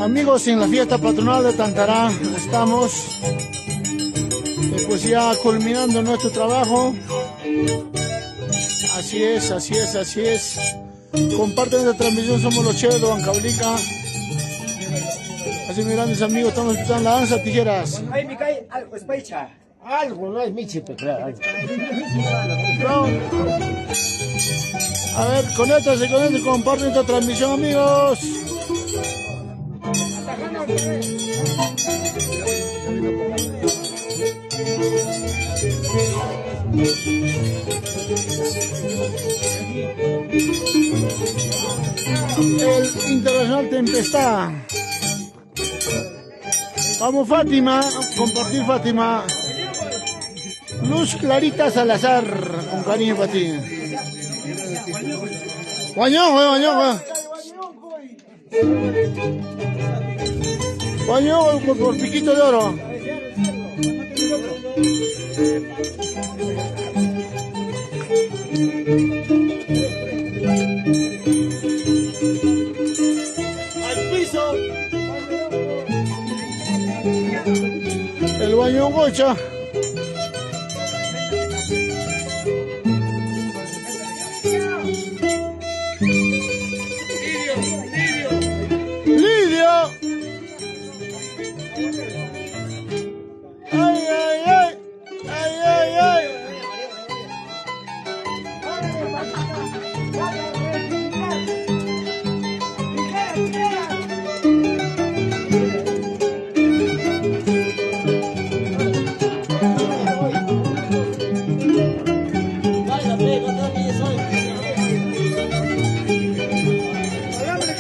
Amigos, en la fiesta patronal de Tantará estamos pues ya culminando nuestro trabajo. Así es, así es, así es. Comparten esta transmisión, somos los Cheves de Huancavelica. Así, mis grandes amigos, estamos escuchando la danza tijeras. Algo no es Michi, claro. No. A ver, conéctense, comparten esta transmisión, amigos. El Internacional Tempestad. Vamos, Fátima, compartir, Fátima. Luz Clarita Salazar, con cariño para ti. Guañón, por piquito de oro. Al piso. El guañón gocha.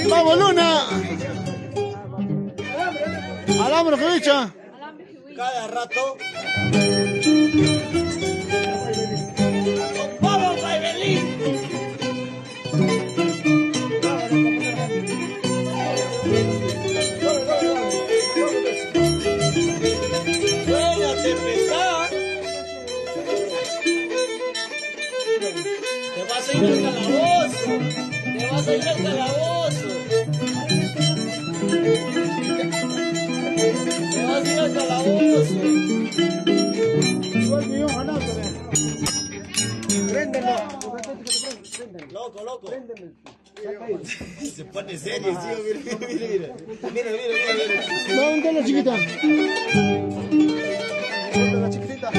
¡Vamos, Luna! ¡Alambre, Jevicha! Cada rato. ¡Vamos, Baibelín! ¡Buena tempestad! Te vas a ir al calabozo. Te vas a ir al calabozo. Te vas a ir al calabozo. Préndelo. Loco. Préndelo. Se pone serio, tío. Mira. ¿Dónde está la chiquita? La chiquitita.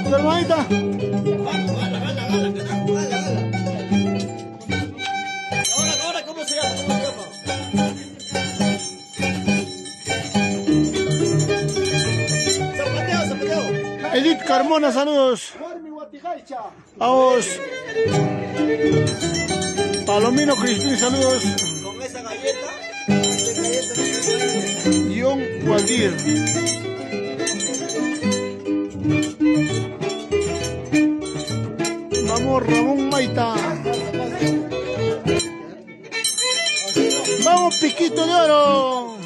¿Tu hermanita? Gala. Ahora, ¿cómo se llama? Zapateo. Edith Carmona, saludos. Vamos. Palomino Crispín, saludos. Con esa galleta. Guión Gualdir. Vamos, Ramón Maita. Vamos, Piquito de Oro.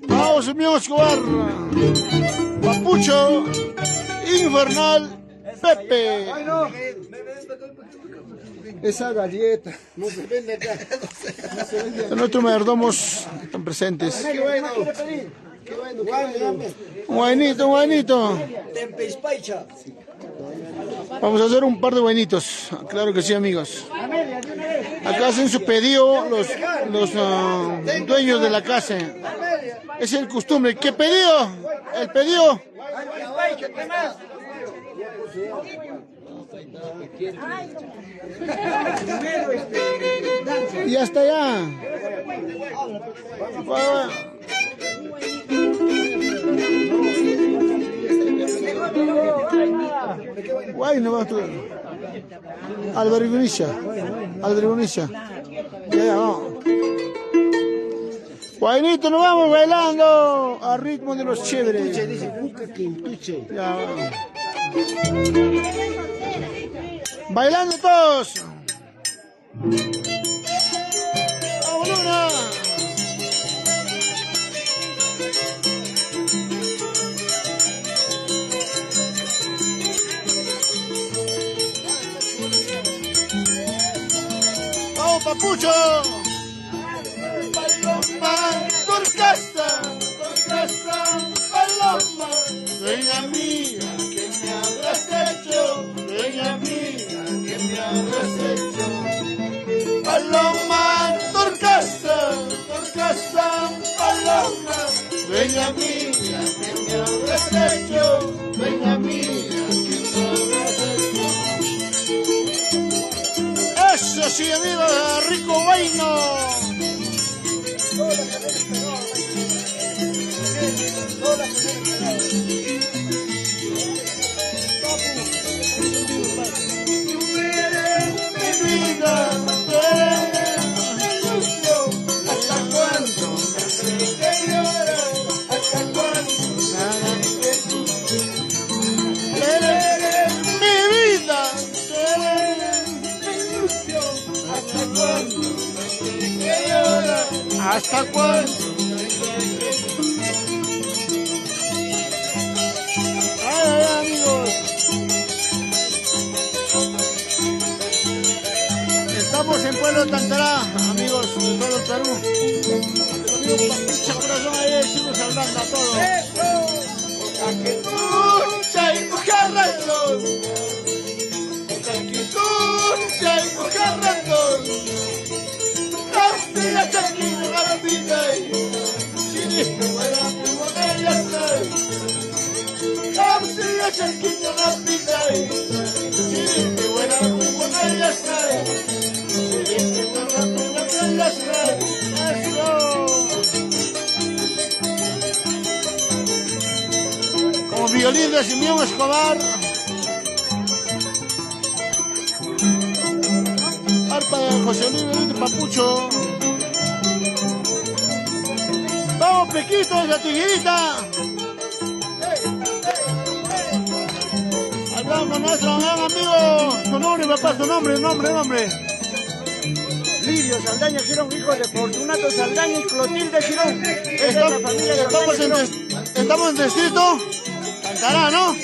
Vamos, amigo Escobar. Papucho. Infernal. Pepe. Esa galleta. No se vende acá. Nuestros mayordomos están presentes. Qué bueno. Qué bueno. Un buenito. Tempespaicha. Vamos a hacer un par de buenitos. Claro que sí, amigos. Acá hacen su pedido los dueños de la casa. Es el costumbre. ¿Qué pedido? El pedido. Y hasta allá. Guay, no va a estudiar. Albergunisha. Ya, vamos. Guaynito, nos vamos bailando a ritmo de los chéveres. Ya, vamos. Bailando todos. ¡Vamos, Luna! papucho. Paloma, turquesa, paloma. Dueña mía, que me habrás hecho. Dueña mía, que me habrás hecho. Paloma, turquesa, paloma. Dueña mía, que me habrás hecho. Dueña mía, que me habrás hecho. Eso sí, amigos, rico bueno. ¿Hasta cuándo? Ay, amigos. Estamos en Pueblo Tantará, amigos de todo el Perú. Amigos, papucha, corazón, ahí decimos hablando a todos. Caquetucha y mujerretón. Caquetucha y mujerretón. La chaquina para mi day, si no fuera como ella soy. Casi la chaquina para mi day, si no fuera como ella soy. Si no fuera como ella soy. Eso. Como violín de Simeón Escobar. Arpa de José Luis de Papucho. Vamos, Pequito, esa tiguerita. Hablamos con nuestro gran amigo. Su nombre, papá, su nombre. Lirio Saldaña Girón, hijo de Fortunato Saldaña y Clotilde Girón. Esa es la familia de estamos en distrito Tantará, ¿no?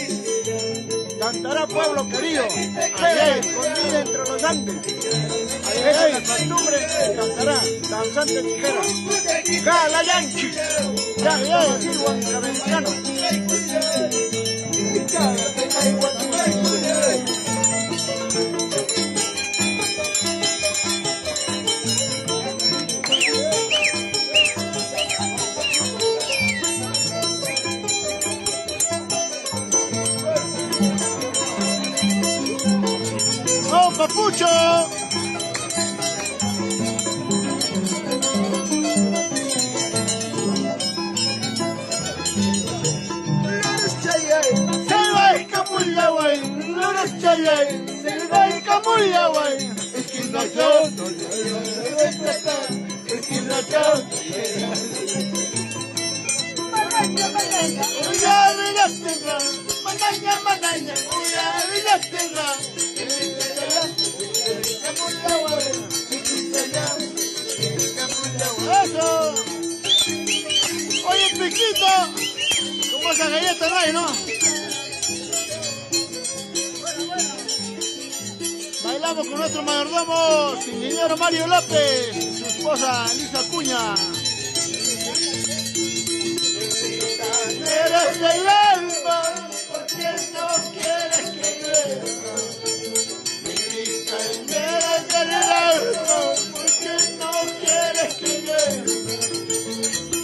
Tantará, pueblo querido. Ay, escondida entre los Andes. ay, Esa es la costumbre de Tantará, danzante tijera. Cala Yanchi. Ya, Huancavenciano. ¡Oh, papucho! Eso. Oye, Piquito, como esa galleta no hay, ¿no? Bailamos con nuestro mayordomo, ingeniero Mario López, su esposa Lisa Acuña. Eres del alma, ¿por qué no quieres que llueva? Eres del alma, ¿por qué no quieres que llueva?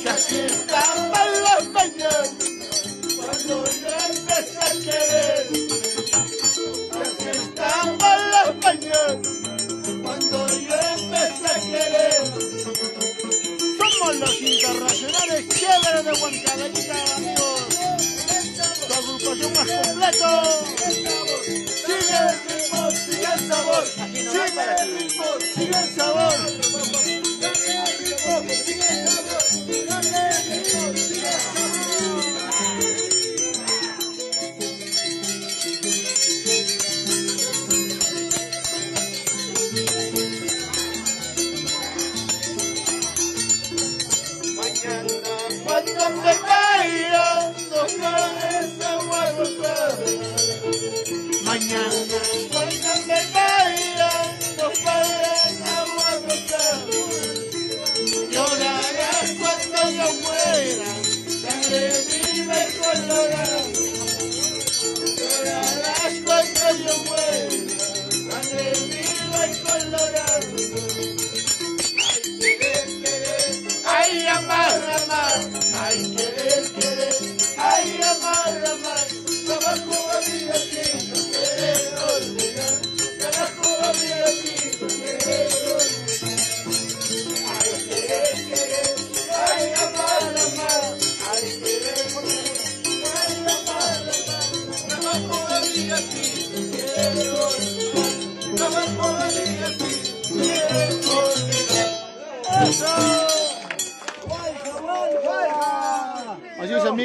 Ya se escapan las mañanas, cuando yo empecé a querer. Ya se escapan las mañanas, cuando yo empecé a querer. Somos los internacionales chéveres de Huancavelica, amigos. Su agrupación más completo. Sigue el ritmo, sigue el sabor. Sigue el ritmo, sigue el sabor. Cuando me caiga, nos vamos a guardar. Mañana, cuando me caiga, nos vamos a guardar.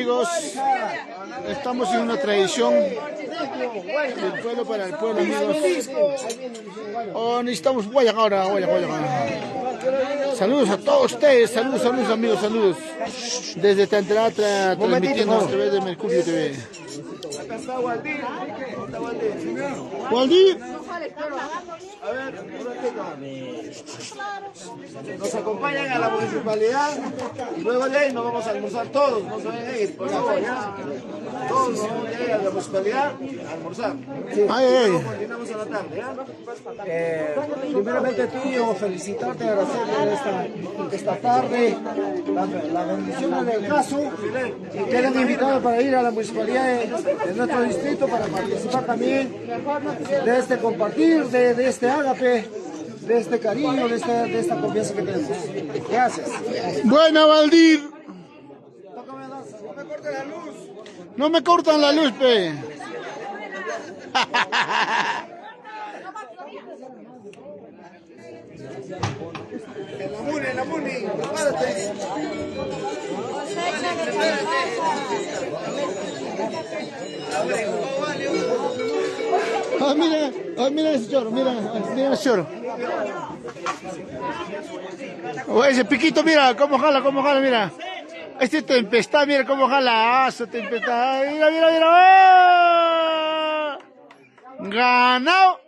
amigos, estamos en una tradición del pueblo para el pueblo, amigos. Oh, necesitamos Guayac ahora, Guayac. Saludos a todos ustedes, saludos amigos, saludos. Desde Tantará, transmitiendo a través de Mercurio TV. Acá está Waldir. ¿Waldir? A ver, nos acompañan a la municipalidad y luego de ahí nos vamos a almorzar todos, no se vayan a ir, por favor, ya. Todos nos vamos a ir a la municipalidad a almorzar. Ay. Continuamos a la tarde, ¿ya? Primeramente tú, felicitarte, agradecerle esta tarde, la bendición del caso, y quedan invitados para ir a la municipalidad de nuestro distrito para participar también de este compartir, de este ágape, de este cariño, de esta confianza que tenemos. Gracias. Buena, Valdir. No me cortan la luz, pe. En la muni, prepárate. Mira ese choro, mira ese choro. Oh, ese piquito, mira cómo jala, mira. Este tempestad, mira cómo jala. Esa tempestad, mira. ¡Oh! Ganado.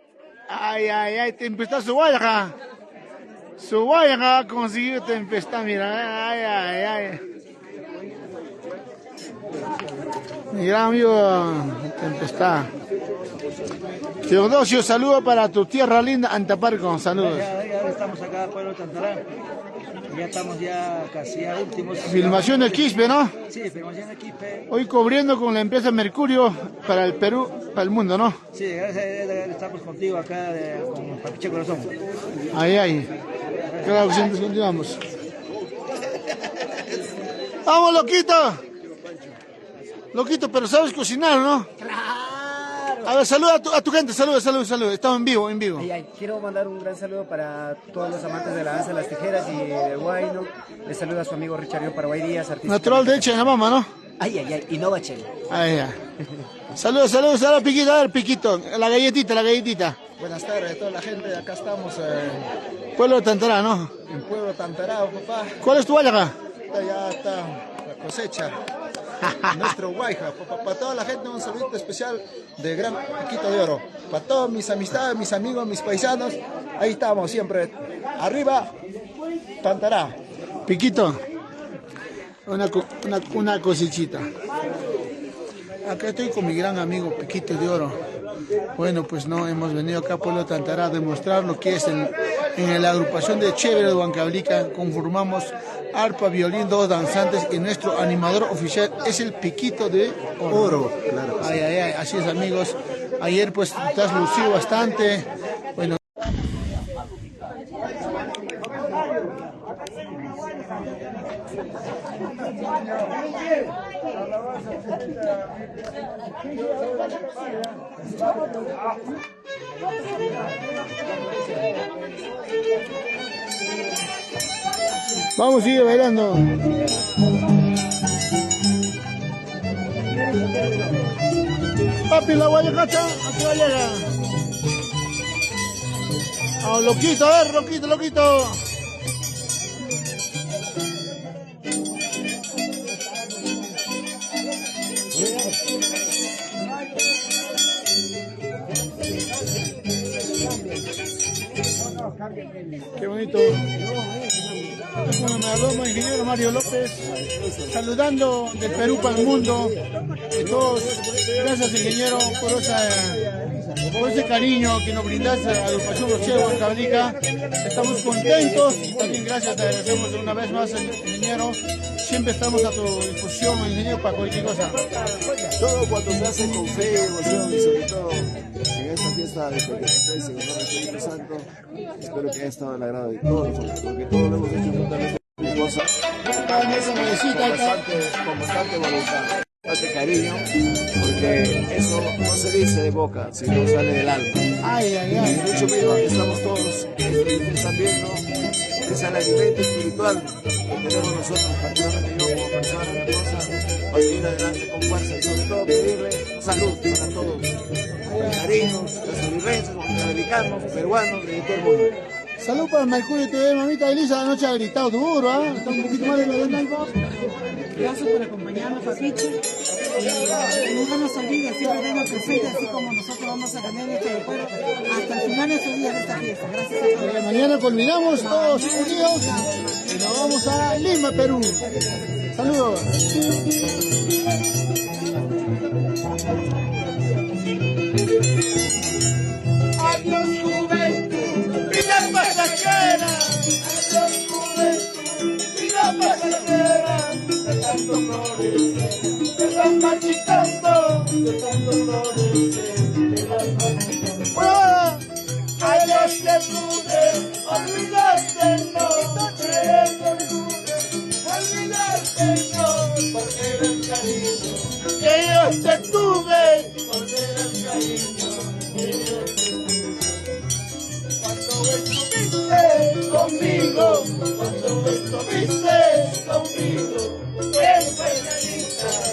Ay, tempestad su Guayaca. Su Guayaca ha conseguido tempestad, mira. Ay. Mira, amigo, tempestad. Teodosio, saludo para tu tierra linda, Antaparco, saludos. Ya estamos acá, pueblo Tantará. Ya estamos casi a últimos. Filmación de Quispe, ¿no? Sí, filmación de Quispe. Hoy cubriendo con la empresa Mercurio para el Perú, para el mundo, ¿no? Sí, gracias, estamos contigo acá con Papiche Corazón. Ay. Claro que siempre continuamos. ¡Vamos, loquito, pero sabes cocinar, ¿no? Claro. A ver, saluda a tu gente, saluda. Estamos en vivo. Quiero mandar un gran saludo para todos los amantes de la danza de las tijeras y del guayno. Les saluda a su amigo Richard Paraguay Díaz, artista. Natural de Eche, en la mama, ¿no? Y no bachel. Saludos, a la Piquito, a ver, Piquito, la galletita. Buenas tardes a toda la gente, acá estamos Pueblo de Tantará, ¿no? en Pueblo Tantará, papá. ¿Cuál es tu Guayaca? Ya está la cosecha. Nuestro Guayja, para toda la gente un saludo especial de Gran Piquito de Oro. Para todas mis amistades, mis amigos, mis paisanos, ahí estamos siempre. Arriba, Tantará. Piquito, una cosechita. Acá estoy con mi gran amigo Piquito de Oro. Bueno, pues no, hemos venido acá a Pueblo Tantará a demostrar lo que es en la agrupación de Chévere de Huancablica. Conformamos arpa, violín, 2 danzantes y nuestro animador oficial es el Piquito de Oro. Claro. Ay, así es, amigos. Ayer pues te has lucido bastante. Bueno. Vamos a seguir bailando. Papi, la guayacacha, aquí va a llegar. Ah, loquito, a ver, loquito. Qué bonito. Bueno, me habló el ingeniero Mario López, saludando del Perú para el mundo, de todos. Gracias, ingeniero, por ese cariño que nos brindaste a la agrupación Los Chevos Huancablica. Estamos contentos. También gracias, te agradecemos una vez más, ingeniero. Siempre estamos a tu disposición, ingeniero, para cualquier cosa. Todo cuando se hace con fe, emoción y sobre todo en esta fiesta de Pentecostés, en honor al Espíritu Santo, espero que haya estado en el agrado de todos, porque todos lo hemos hecho juntamente con mi cosa, con bastante voluntad, bastante cariño, porque eso no se dice de boca, sino sale del alma. Y mucho menos que estamos todos, ustedes también, ¿no? Es el alimento espiritual que tenemos nosotros, particularmente yo como persona, mi esposa. para seguir adelante con fuerza y sobre todo pedirle salud para todos, cariños, los olivenses, los americanos, peruanos, de todo el mundo. Salud para Mercurio TV, mamita Elisa, anoche ha gritado duro, ¿ah? Está un poquito más de lo del voz. Gracias por acompañarnos, papicho. Nunca nos olvide, siempre tenga presente, así como nosotros vamos a cambiar este recuerdo hasta el final de estos días de esta fiesta. Gracias a todos. Mañana culminamos todos unidos y nos vamos a Lima, Perú. Saludos. Adiós juventud, vida pasajera. Adiós juventud, vida pasajera. De tanto florecer, te van marchitando. De tanto florecer, te van marchitando. Adiós juventud, olvidarte no. Olvidarte no, porque era el cariño que yo te tuve. Porque era el cariño que yo te tuve. Cuando estuviste conmigo, cuando estuviste conmigo, qué felicidad.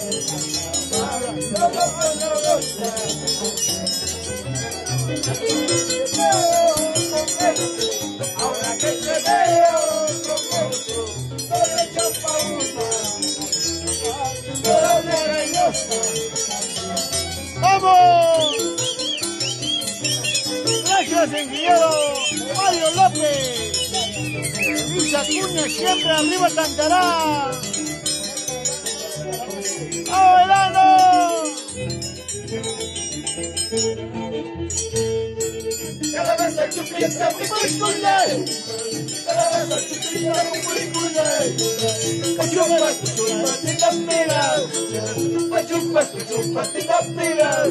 Ahora que te veo con otro, estoy hecho pa' una, pero legañosa. ¡Vamos! Gracias, ingeniero Mario López. Elisa Cuña, siempre arriba cantará. ¡Vamos, verano! Cada vez a chupita muy culé. Cada vez a chupita muy culé. Pachupas, te la miras. Pachupas, te la miras.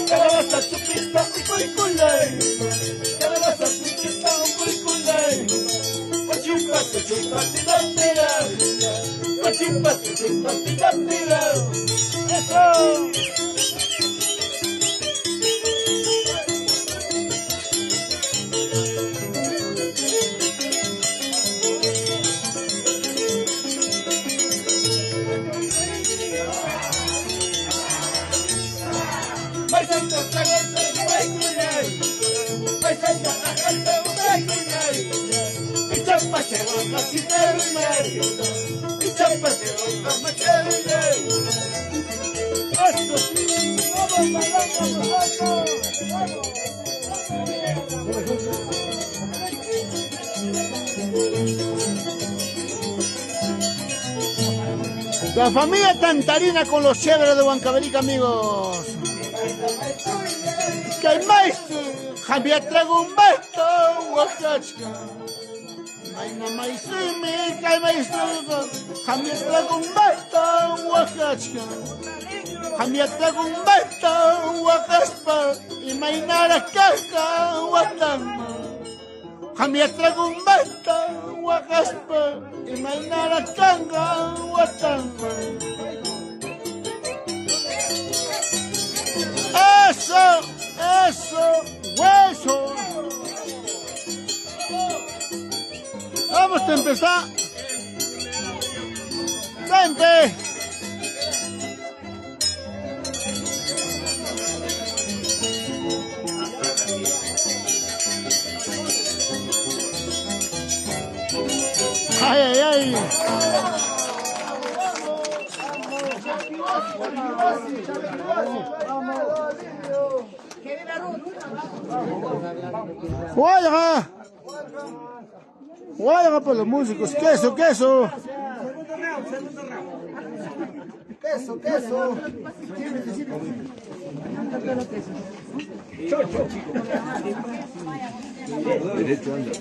Cada vez a chupita muy culé. Cada vez a chupita muy culé. Pachupas, te la miras. Pachupas, te la miras. ¡Eso! La familia Tantarina con los chéveres de Huancavelica, amigos. Que el maestro Javier trago un besto, Oaxaca. Maina maizumi, que el maestro Javier trago un besto, Oaxaca. Javier trago un besto, Oaxaca. Y mainara caja, Oaxaca. Javier trago un besto, Oaxaca. Y mainara caja, Oaxaca. Eso, eso, hueso. Vamos a empezar. Vente. Ay, ay, ay. Guayga. Guayga por los músicos. Queso, queso. Queso, queso. Derecho anda.